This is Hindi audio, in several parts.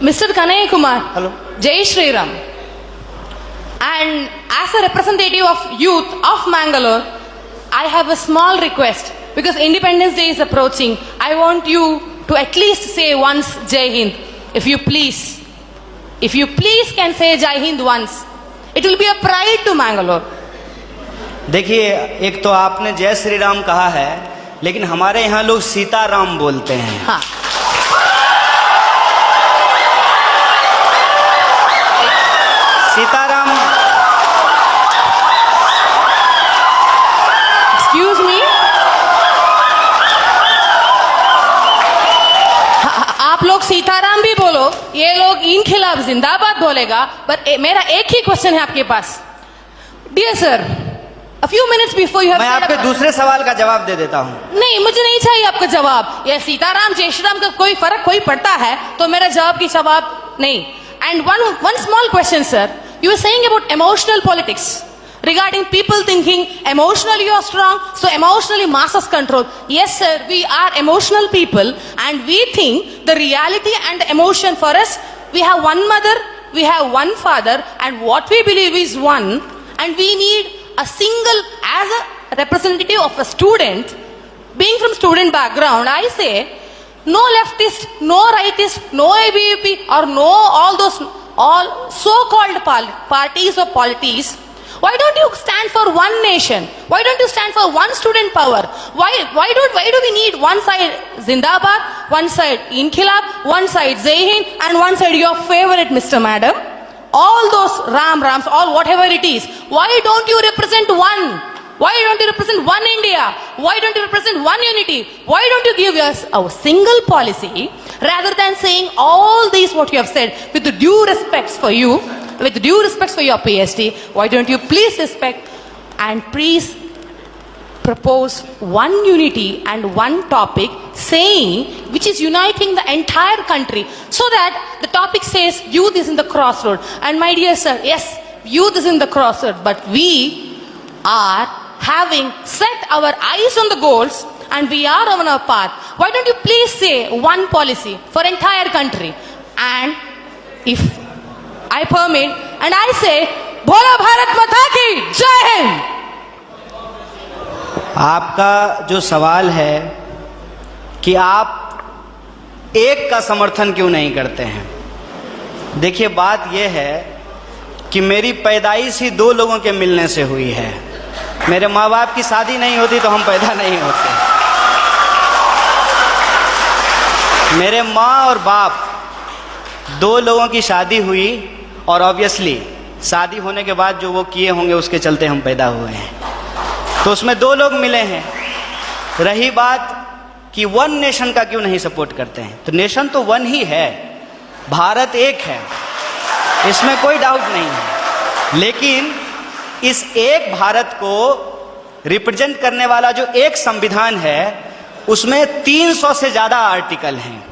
Mr. Kanai Kumar. Hello. Jai Shri Ram. And as a representative of youth of Mangalore, I have a small request. Because Independence Day is approaching, I want you to at least say once Jai Hind. If you please can say Jai Hind once, it will be a pride to Mangalore. देखिए, एक तो आपने जय श्री राम कहा है, लेकिन हमारे यहाँ लोग सीताराम बोलते हैं। हाँ। सीताराम। Excuse me? आप लोग सीताराम भी बोलो, ये लोग इन खिलाफ जिंदाबाद बोलेगा, पर मेरा एक ही क्वेश्चन है आपके पास। Dear sir, a few minutes before you have मैं आपके दूसरे सवाल का जवाब दे देता हूँ। नहीं, मुझे नहीं चाहिए आपका जवाब। ये सीताराम जय श्री राम का कोई फर्क कोई पड़ता है तो मेरा जवाब की जवाब नहीं। And one small question, sir. You were saying about emotional politics. Regarding people thinking emotionally you are strong, so emotionally masses control. Yes sir, we are emotional people and we think the reality and the emotion for us, we have one mother, we have one father, and what we believe is one, and we need a single, as a representative of a student, being from student background, I say, no leftist, no rightist, no ABVP, or no all so-called parties or polities. Why don't you stand for one nation? Why don't you stand for one student power? Why do we need one side Zindabad, one side Inkhilab, one side Jai Hind, and one side your favorite Mr. Madam? All those Rams, all whatever it is. Why don't you represent one? Why don't you represent one India? Why don't you represent one unity? Why don't you give us a single policy rather than saying all these what you have said with the due respects for you, with the due respects for your PhD? Why don't you please respect and please propose one unity and one topic saying which is uniting the entire country, so that the topic says youth is in the crossroad. And my dear sir, yes, youth is in the crossroad, but we are having set our eyes on the goals and we are on our path. Why don't you please say one policy for entire country? And if I permit, and I say, Bhola Bharat Mata ki Jai Hind. आपका जो सवाल है कि आप एक का समर्थन क्यों नहीं करते हैं, देखिए बात यह है कि मेरी पैदाइश ही दो लोगों के मिलने से हुई है। मेरे माँ बाप की शादी नहीं होती तो हम पैदा नहीं होते। मेरे माँ और बाप दो लोगों की शादी हुई और ऑब्वियसली शादी होने के बाद जो वो किए होंगे उसके चलते हम पैदा हुए हैं, तो उसमें दो लोग मिले हैं। रही बात कि वन नेशन का क्यों नहीं सपोर्ट करते हैं, तो नेशन तो वन ही है, भारत एक है, इसमें कोई डाउट नहीं है। लेकिन इस एक भारत को रिप्रेजेंट करने वाला जो एक संविधान है उसमें 300 से ज़्यादा आर्टिकल हैं,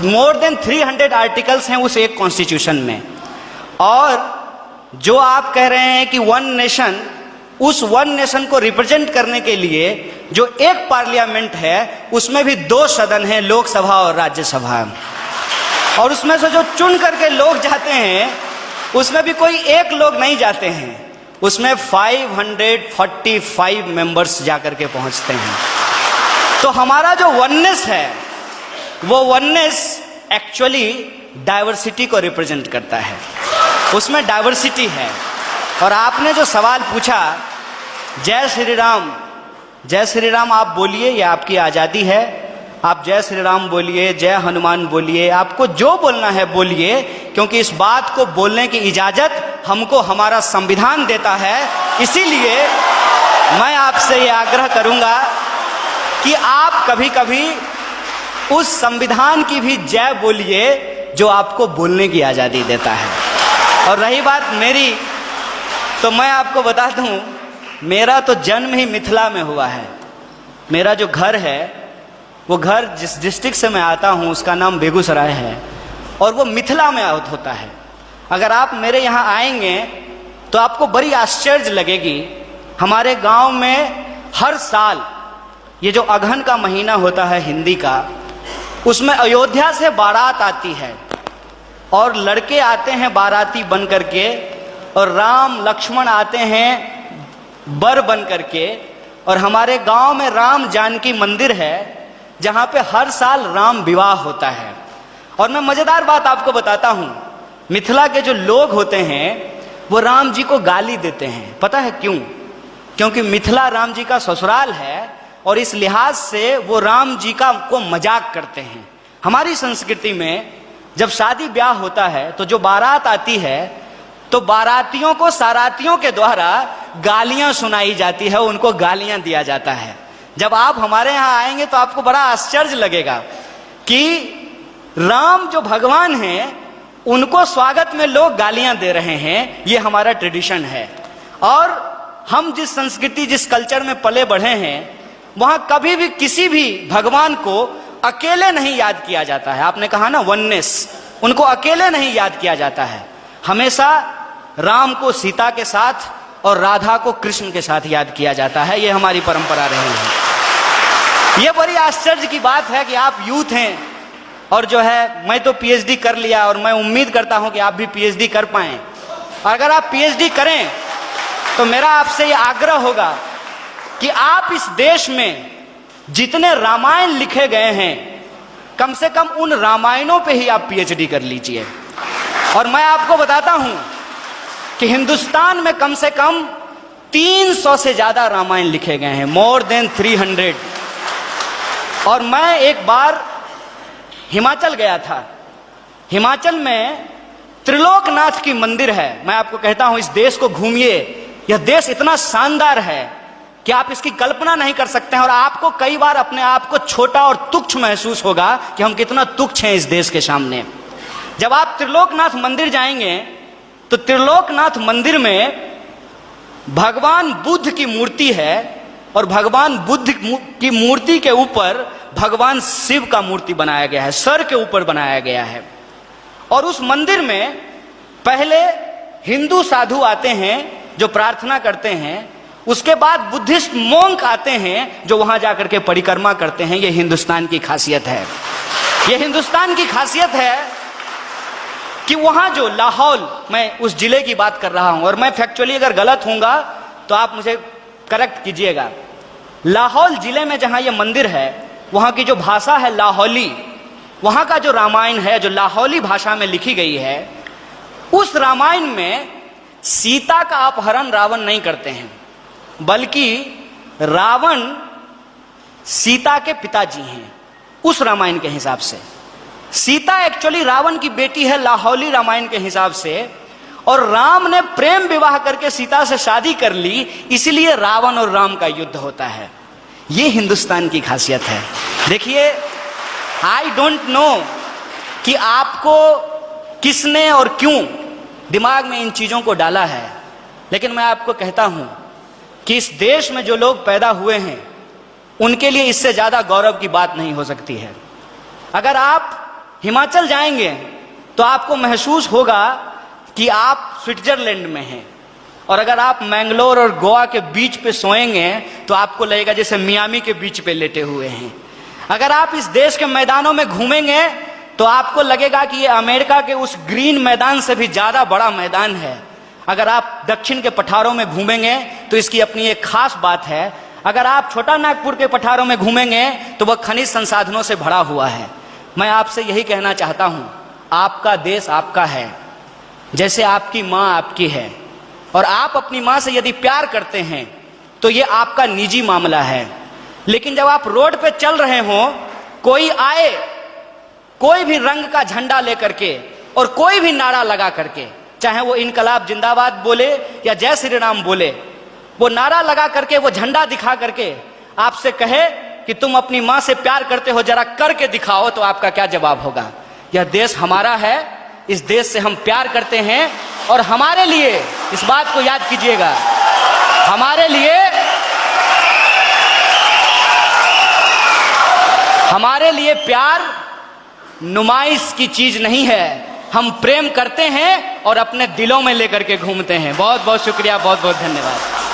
मोर देन 300 आर्टिकल्स हैं उस एक कॉन्स्टिट्यूशन में। और जो आप कह रहे हैं कि वन नेशन, उस वन नेशन को रिप्रेजेंट करने के लिए जो एक पार्लियामेंट है उसमें भी दो सदन हैं, लोकसभा और राज्यसभा, और उसमें से जो चुन करके लोग जाते हैं उसमें भी कोई एक लोग नहीं जाते हैं, उसमें 545 मेंबर्स जाकर के पहुंचते हैं। तो हमारा जो वननेस है वो वननेस एक्चुअली डाइवर्सिटी को रिप्रेजेंट करता है, उसमें डाइवर्सिटी है। और आपने जो सवाल पूछा, जय श्री राम, जय श्री राम आप बोलिए, ये आपकी आज़ादी है, आप जय श्री राम बोलिए, जय हनुमान बोलिए, आपको जो बोलना है बोलिए, क्योंकि इस बात को बोलने की इजाज़त हमको हमारा संविधान देता है। इसीलिए मैं आपसे ये आग्रह करूँगा कि आप कभी कभी उस संविधान की भी जय बोलिए जो आपको बोलने की आज़ादी देता है। और रही बात मेरी, तो मैं आपको बता दूं, मेरा तो जन्म ही मिथिला में हुआ है। मेरा जो घर है वो घर जिस डिस्ट्रिक्ट से मैं आता हूं उसका नाम बेगूसराय है और वो मिथिला में होता है। अगर आप मेरे यहाँ आएंगे तो आपको बड़ी आश्चर्य लगेगी। हमारे गांव में हर साल ये जो अगहन का महीना होता है हिंदी का, उसमें अयोध्या से बारात आती है और लड़के आते हैं बाराती बन करके, और राम लक्ष्मण आते हैं बर बन करके। और हमारे गांव में राम जानकी मंदिर है जहां पे हर साल राम विवाह होता है। और मैं मजेदार बात आपको बताता हूं, मिथिला के जो लोग होते हैं वो राम जी को गाली देते हैं। पता है क्यों? क्योंकि मिथिला राम जी का ससुराल है और इस लिहाज से वो राम जी को मजाक करते हैं। हमारी संस्कृति में जब शादी ब्याह होता है तो जो बारात आती है तो बारातियों को सारातियों के द्वारा गालियां सुनाई जाती है, उनको गालियां दिया जाता है। जब आप हमारे यहाँ आएंगे तो आपको बड़ा आश्चर्य लगेगा कि राम जो भगवान हैं उनको स्वागत में लोग गालियां दे रहे हैं। ये हमारा ट्रेडिशन है। और हम जिस संस्कृति जिस कल्चर में पले बढ़े हैं वहां कभी भी किसी भी भगवान को अकेले नहीं याद किया जाता है। आपने कहा ना वननेस, उनको अकेले नहीं याद किया जाता है। हमेशा राम को सीता के साथ और राधा को कृष्ण के साथ याद किया जाता है। ये हमारी परंपरा रही है। ये बड़ी आश्चर्य की बात है कि आप यूथ हैं और जो है मैं तो पीएचडी कर लिया और मैं उम्मीद करता हूं कि आप भी पीएचडी कर पाएं। और अगर आप पीएचडी करें तो मेरा आपसे ये आग्रह होगा कि आप इस देश में जितने रामायण लिखे गए हैं कम से कम उन रामायणों पे ही आप पीएचडी कर लीजिए। और मैं आपको बताता हूं कि हिंदुस्तान में कम से कम 300 से ज्यादा रामायण लिखे गए हैं, मोर देन 300। और मैं एक बार हिमाचल गया था। हिमाचल में त्रिलोकनाथ की मंदिर है। मैं आपको कहता हूं इस देश को घूमिए। यह देश इतना शानदार है कि आप इसकी कल्पना नहीं कर सकते हैं। और आपको कई बार अपने आप को छोटा और तुच्छ महसूस होगा कि हम कितना तुच्छ हैं इस देश के सामने। जब आप त्रिलोकनाथ मंदिर जाएंगे तो त्रिलोकनाथ मंदिर में भगवान बुद्ध की मूर्ति है और भगवान बुद्ध की मूर्ति के ऊपर भगवान शिव का मूर्ति बनाया गया है, सर के ऊपर बनाया गया है। और उस मंदिर में पहले हिंदू साधु आते हैं जो प्रार्थना करते हैं, उसके बाद बुद्धिस्ट मोंक आते हैं जो वहां जाकर के परिक्रमा करते हैं। यह हिंदुस्तान की खासियत है। यह हिंदुस्तान की खासियत है कि वहां जो लाहौल, मैं उस जिले की बात कर रहा हूं और मैं फैक्चुअली अगर गलत होऊंगा तो आप मुझे करेक्ट कीजिएगा। लाहौल जिले में जहां यह मंदिर है वहां की जो भाषा है लाहौली, वहां का जो रामायण है जो लाहौली भाषा में लिखी गई है, उस रामायण में सीता का अपहरण रावण नहीं करते हैं, बल्कि रावण सीता के पिताजी हैं। उस रामायण के हिसाब से सीता एक्चुअली रावण की बेटी है लाहौली रामायण के हिसाब से। और राम ने प्रेम विवाह करके सीता से शादी कर ली, इसलिए रावण और राम का युद्ध होता है। ये हिंदुस्तान की खासियत है। देखिए, आई डोंट नो कि आपको किसने और क्यों दिमाग में इन चीजों को डाला है, लेकिन मैं आपको कहता हूं कि इस देश में जो लोग पैदा हुए हैं उनके लिए इससे ज्यादा गौरव की बात नहीं हो सकती है। अगर आप हिमाचल जाएंगे तो आपको महसूस होगा कि आप स्विट्जरलैंड में हैं, और अगर आप मैंगलोर और गोवा के बीच पे सोएंगे तो आपको लगेगा जैसे मियामी के बीच पे लेटे हुए हैं। अगर आप इस देश के मैदानों में घूमेंगे तो आपको लगेगा कि ये अमेरिका के उस ग्रीन मैदान से भी ज्यादा बड़ा मैदान है। अगर आप दक्षिण के पठारों में घूमेंगे तो इसकी अपनी एक खास बात है। अगर आप छोटा नागपुर के पठारों में घूमेंगे तो वह खनिज संसाधनों से भरा हुआ है। मैं आपसे यही कहना चाहता हूं, आपका देश आपका है, जैसे आपकी मां आपकी है। और आप अपनी मां से यदि प्यार करते हैं तो ये आपका निजी मामला है। लेकिन जब आप रोड पे चल रहे हो, कोई आए कोई भी रंग का झंडा लेकर के और कोई भी नारा लगा करके, चाहे वो इनकलाब जिंदाबाद बोले या जय श्री राम बोले, वो नारा लगा करके, वो झंडा दिखा करके आपसे कहे कि तुम अपनी मां से प्यार करते हो, जरा करके दिखाओ, तो आपका क्या जवाब होगा? यह देश हमारा है, इस देश से हम प्यार करते हैं। और हमारे लिए, इस बात को याद कीजिएगा, हमारे लिए प्यार नुमाइश की चीज नहीं है। हम प्रेम करते हैं और अपने दिलों में लेकर के घूमते हैं। बहुत बहुत शुक्रिया, बहुत बहुत धन्यवाद।